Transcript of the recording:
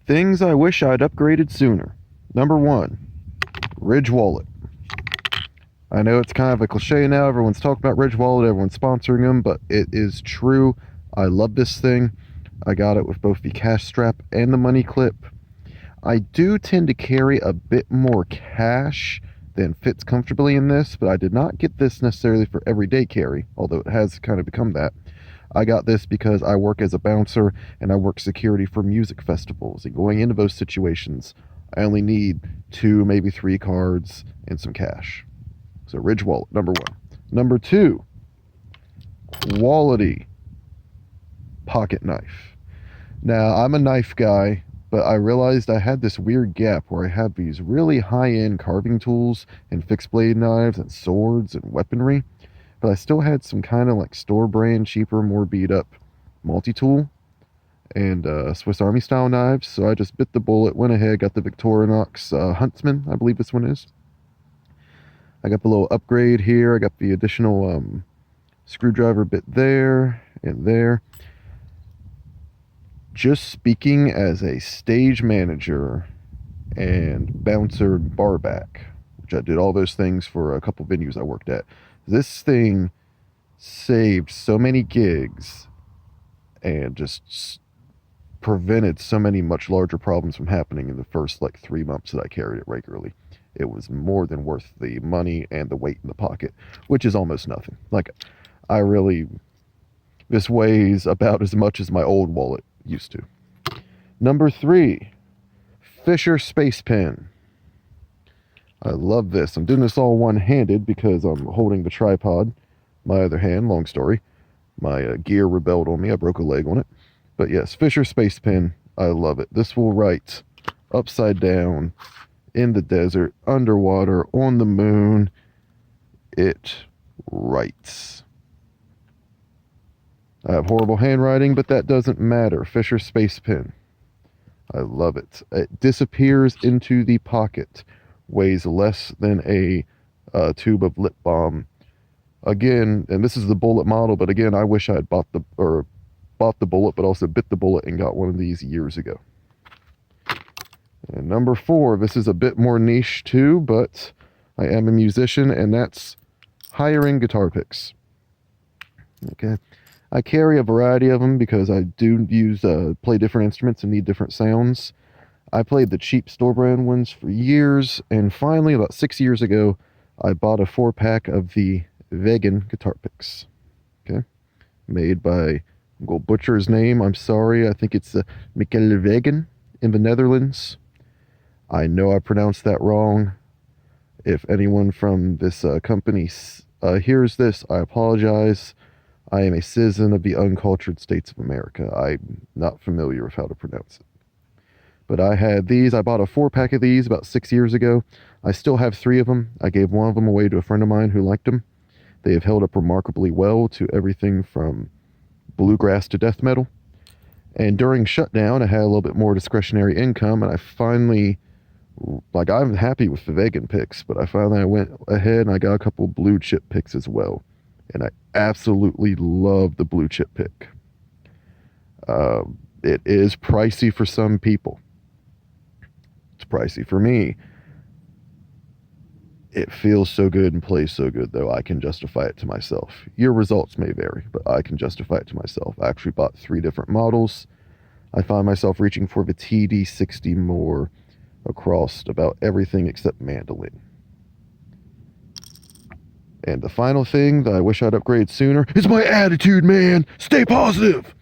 Things I wish I'd upgraded sooner. Number one, Ridge Wallet. I know it's kind of a cliche now. Everyone's talking about Ridge Wallet, everyone's sponsoring them, but it is true. I love this thing. I got it with both the cash strap and the money clip. I do tend to carry a bit more cash than fits comfortably in this, but I did not get this necessarily for everyday carry, although it has kind of become that. I got this because I work as a bouncer and I work security for music festivals, and going into those situations, I only need 2, maybe 3 cards and some cash. So Ridge Wallet, number one. Number two, quality pocket knife. Now, I'm a knife guy, but I realized I had this weird gap where I had these really high-end carving tools and fixed blade knives and swords and weaponry, but I still had some kind of like store brand, cheaper, more beat up multi-tool and Swiss Army style knives. So I just bit the bullet, went ahead, got the Victorinox Huntsman, I believe this one is. I got the little upgrade here. I got the additional screwdriver bit there and there. Just speaking as a stage manager and bouncer barback, which I did all those things for a couple venues I worked at, this thing saved so many gigs and just prevented so many much larger problems from happening in the first like 3 months that I carried it regularly. It was more than worth the money and the weight in the pocket, which is almost nothing. Like, this weighs about as much as my old wallet used to. Number 3, Fisher Space Pen. I love this. I'm doing this all one-handed because I'm holding the tripod. My other hand, long story. My gear rebelled on me. I broke a leg on it. But yes, Fisher Space Pen. I love it. This will write upside down, in the desert, underwater, on the moon. It writes. I have horrible handwriting, but that doesn't matter. Fisher Space Pen. I love it. It disappears into the pocket. Weighs less than a tube of lip balm. Again, and this is the bullet model, but again, I wish I had bought the bullet, but also bit the bullet and got one of these years ago. And number 4, this is a bit more niche too, but I am a musician, and that's hiring guitar picks. Okay. I carry a variety of them because I do play different instruments and need different sounds. I played the cheap store brand ones for years, and finally, about 6 years ago, I bought a 4-pack of the vegan guitar picks. Okay. Made by, I'm going to butcher his name, I'm sorry, I think it's Mikkel Vegan in the Netherlands. I know I pronounced that wrong. If anyone from this company hears this, I apologize. I am a citizen of the uncultured states of America. I'm not familiar with how to pronounce it. But I had these. I bought a 4-pack of these about 6 years ago. I still have 3 of them. I gave one of them away to a friend of mine who liked them. They have held up remarkably well to everything from bluegrass to death metal. And during shutdown, I had a little bit more discretionary income, and I finally, like, I'm happy with the vegan picks, but I went ahead and I got a couple blue chip picks as well. And I absolutely love the blue chip pick. It is pricey for some people. It's pricey for me. It feels so good and plays so good, though, I can justify it to myself. Your results may vary, but I can justify it to myself. I actually bought 3 different models. I find myself reaching for the TD60 more across about everything except mandolin. And the final thing that I wish I'd upgrade sooner is my attitude, man. Stay positive.